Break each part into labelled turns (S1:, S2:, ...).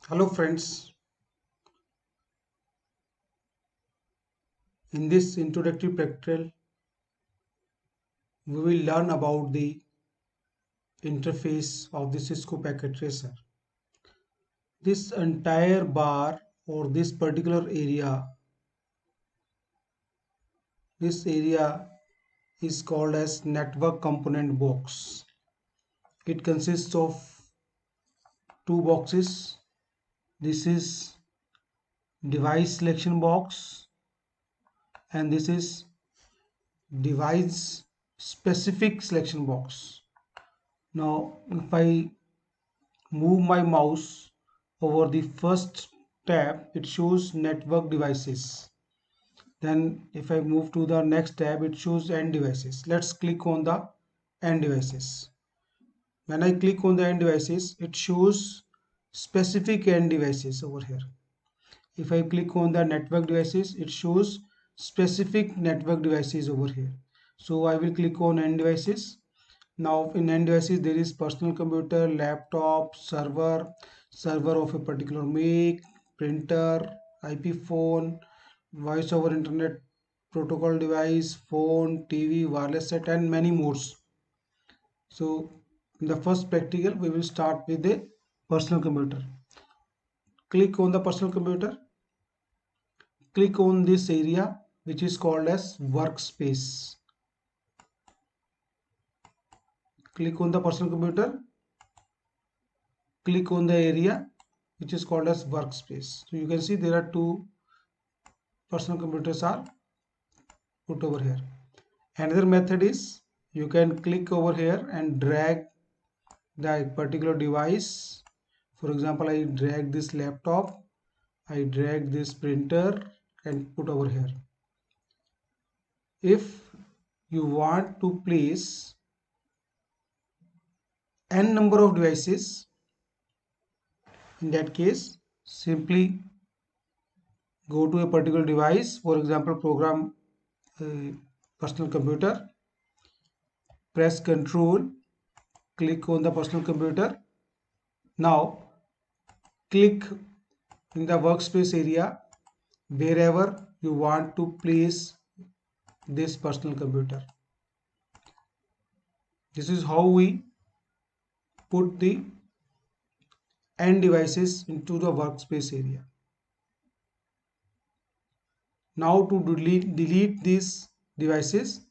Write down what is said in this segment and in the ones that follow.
S1: Hello friends, in this introductory practical we will learn about the interface of the Cisco packet tracer. This entire bar or this area is called as network component box. It consists of two boxes. This is device selection box and this is device specific selection box. Now if I move my mouse over the first tab, it shows network devices. Then if I move to the next tab, it shows end devices. Let's click on the end devices. When I click on the end devices, it shows specific end devices over here. If I click on the network devices, it shows specific network devices over here. So I will click on end devices. Now in end devices there is personal computer, laptop, server of a particular make, printer, IP phone, voice over internet protocol device, phone, TV, wireless set and many more. So in the first practical we will start with the personal computer. Click on the personal computer. Click on this area which is called as workspace. Click on the personal computer. Click on the area which is called as workspace. So you can see there are two personal computers are put over here. Another method is you can click over here and drag the particular device. For example, I drag this laptop, I drag this printer and put over here. If you want to place n number of devices, in that case simply go to a particular device, for example program personal computer, press Ctrl, click on the personal computer. Now click in the workspace area wherever you want to place this personal computer. This is how we put the end devices into the workspace area. Now to delete these devices,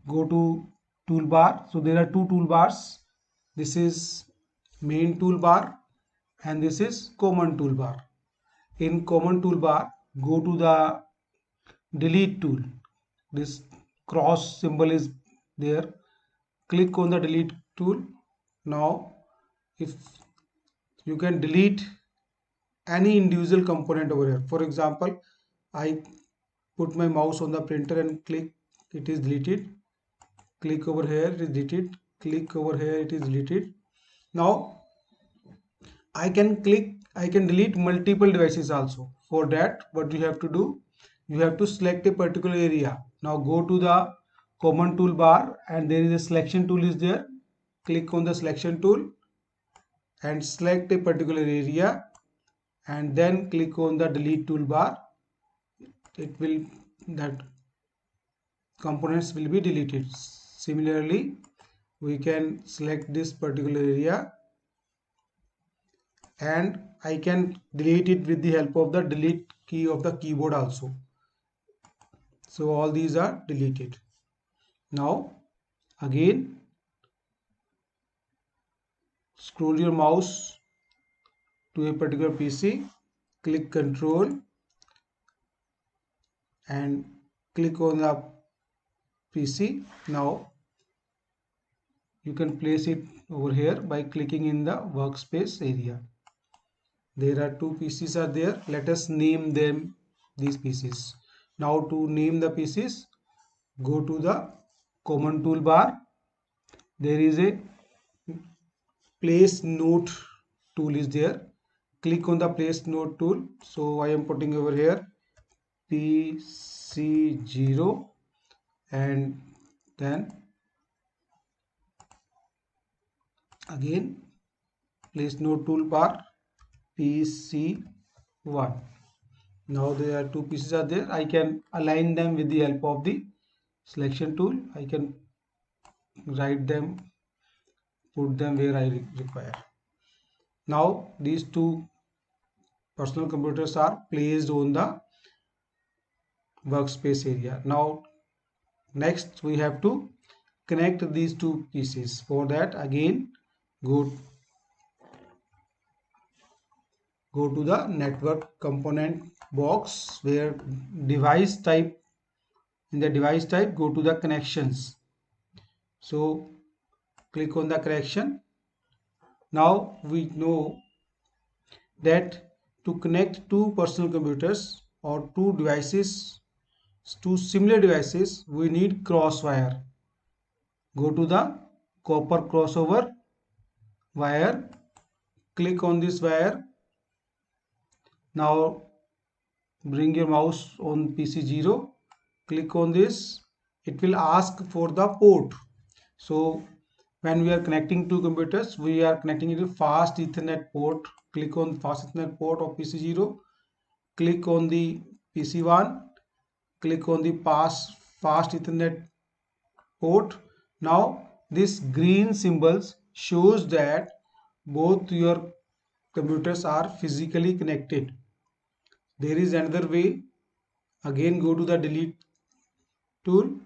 S1: go to toolbar. So there are two toolbars. This is main toolbar and this is common toolbar. In common toolbar, go to the delete tool. This cross symbol is there. Click on the delete tool. Now if you can delete any individual component over here. For example, I put my mouse on the printer and click, it is deleted. Click over here, it is deleted. Click over here, it is deleted. Now I can delete multiple devices also. For that, what you have to do, you have to select a particular area. Now go to the common toolbar and there is a selection tool is there. Click on the selection tool and select a particular area and then click on the delete toolbar. It will, that components will be deleted. Similarly, we can select this particular area and I can delete it with the help of the delete key of the keyboard also. So all these are deleted. Now again scroll your mouse to a particular PC, click Control and click on the PC. Now you can place it over here by clicking in the workspace area. There are two PCs are there. Let us name them these PCs. Now to name the PCs, go to the common toolbar. There is a place note tool is there. Click on the place note tool. So I am putting over here PC0 and then Again, place node toolbar PC1. Now there are two pieces are there. I can align them with the help of the selection tool. I can write them, put them where I require. Now these two personal computers are placed on the workspace area. Now next we have to connect these two pieces. For that, again go to the network component box, where device type, in the device type go to the connections. So click on the connection. Now we know that to connect two personal computers or two devices, two similar devices, we need cross wire. Go to the copper crossover wire, click on this wire. Now bring your mouse on PC0, click on this. It will ask for the port. So when we are connecting two computers, we are connecting it to fast Ethernet port. Click on fast Ethernet port of PC0, click on the PC1, click on the fast Ethernet port. Now this green symbols shows that both your computers are physically connected. There is another way. Again go to the delete tool,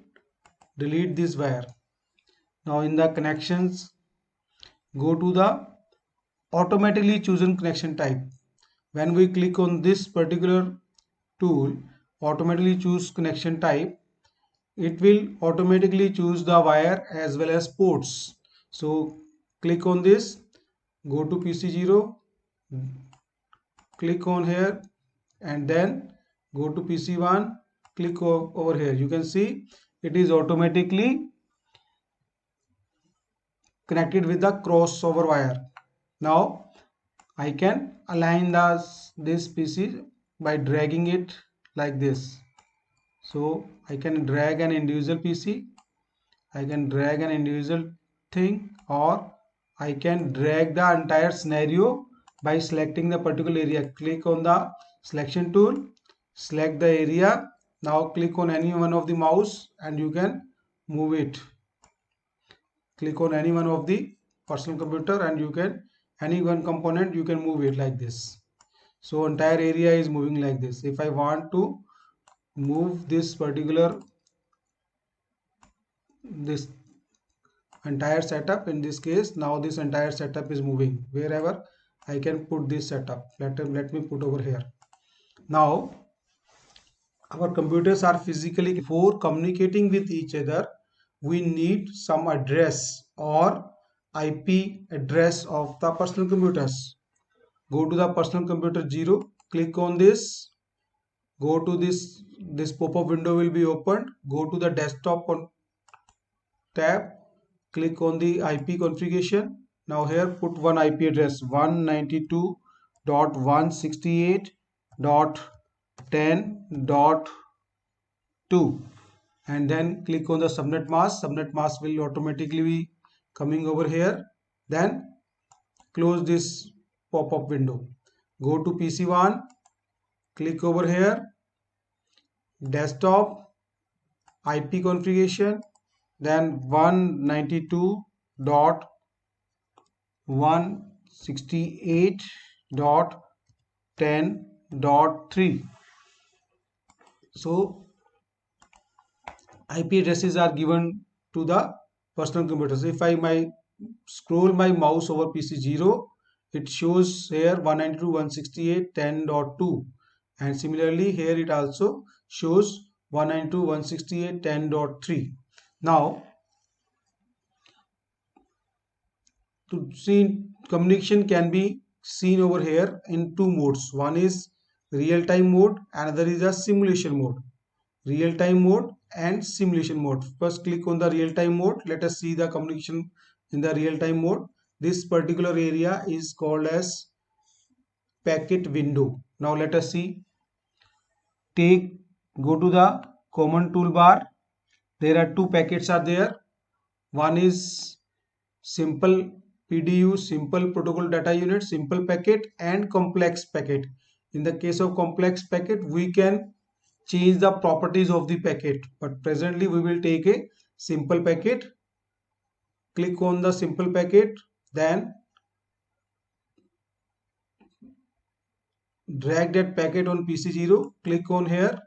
S1: delete this wire. Now in the connections, go to the automatically chosen connection type. When we click on this particular tool, automatically choose connection type, it will automatically choose the wire as well as ports. So click on this, go to PC0, click on here, and then go to PC1, click over here. You can see it is automatically connected with the crossover wire. Now I can align this PC by dragging it like this. So I can drag an individual PC, I can drag an individual thing, or I can drag the entire scenario by selecting the particular area. Click on the selection tool, select the area. Now click on any one of the mouse and you can move it. Click on any one of the personal computer and you can, any one component you can move it like this. So entire area is moving like this. If I want to move this entire setup, in this case now this entire setup is moving. Wherever I can put this setup, let me put over here. Now our computers are physically, before communicating with each other, we need some address or IP address of the personal computers. Go to the personal computer 0, click on this, go to this pop-up window will be opened. Go to the desktop tab, click on the IP configuration. Now here put one IP address 192.168.10.2 and then click on the subnet mask. Subnet mask will automatically be coming over here. Then close this pop-up window. Go to PC1, click over here, desktop, IP configuration, then 192.168.10.3. So IP addresses are given to the personal computers. If I scroll my mouse over PC0, it shows here 192.168.10.2, and similarly here it also shows 192.168.10.3. Now to see, communication can be seen over here in two modes. One is real-time mode, another is a simulation mode. Real-time mode and simulation mode. First click on the real-time mode. Let us see the communication in the real-time mode. This particular area is called as packet window. Now let us see. Go to the common toolbar. There are two packets are there. One is simple PDU, simple protocol data unit, simple packet, and complex packet. In the case of complex packet, we can change the properties of the packet, but presently we will take a simple packet. Click on the simple packet, then drag that packet on PC0, click on here,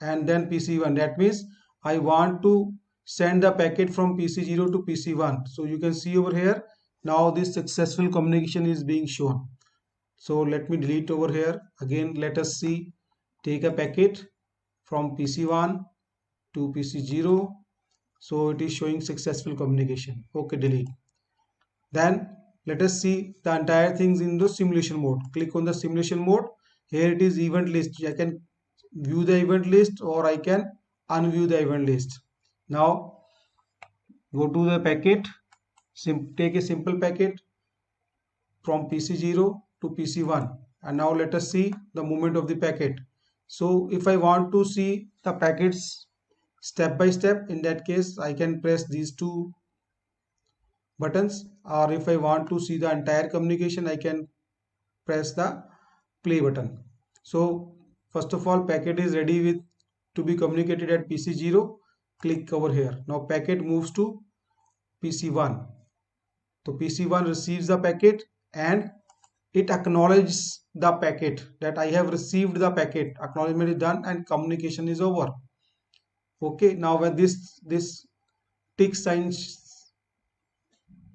S1: and then PC1. That means I want to send the packet from PC0 to PC1. So you can see over here, now this successful communication is being shown. So let me delete over here. Again, let us see, take a packet from PC1 to PC0. So it is showing successful communication. Okay, delete. Then let us see the entire things in the simulation mode. Click on the simulation mode. Here it is event list. I can view the event list or I can unview the event list. Now go to the packet, take a simple packet from PC0 to PC1, and now let us see the movement of the packet. So if I want to see the packets step by step, in that case I can press these two buttons, or if I want to see the entire communication, I can press the play button. So first of all, packet is ready with to be communicated at PC0. Click over here. Now packet moves to PC1. So PC1 receives the packet and it acknowledges the packet that I have received the packet. Acknowledgement is done and communication is over. Okay, now when this tick sign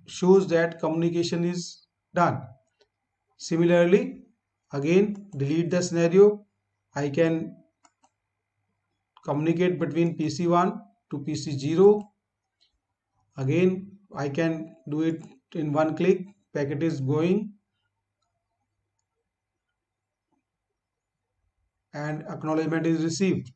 S1: shows that communication is done. Similarly, again delete the scenario. I can communicate between PC1 to PC0. Again, I can do it in one click. Packet is going and acknowledgement is received.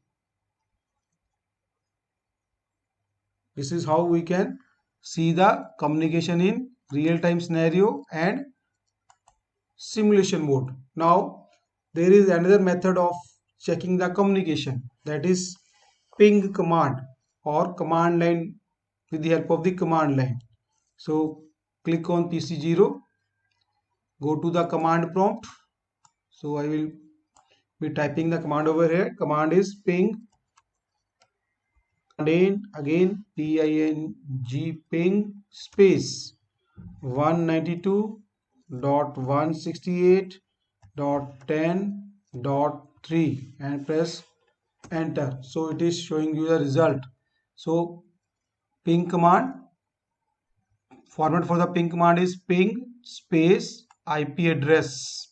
S1: This is how we can see the communication in real-time scenario and simulation mode. Now there is another method of checking the communication, that is ping command or command line, with the help of the command line. So click on PC0, go to the command prompt. So I will be typing the command over here. Command is ping, again ping space 192.168.10.3 and press enter. So it is showing you the result. So ping command, format for the ping command is ping space IP address.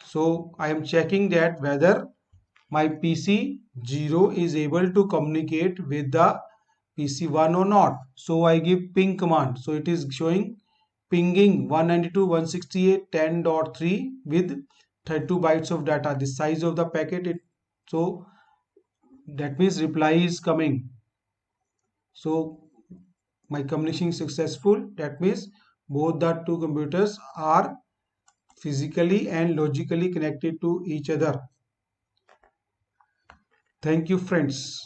S1: So I am checking that whether my PC0 is able to communicate with the PC1 or not. So I give ping command. So it is showing pinging 192.168.10.3 with 32 bytes of data, the size of the packet. So that means reply is coming. So my communication is successful. That means both the two computers are physically and logically connected to each other. Thank you, friends.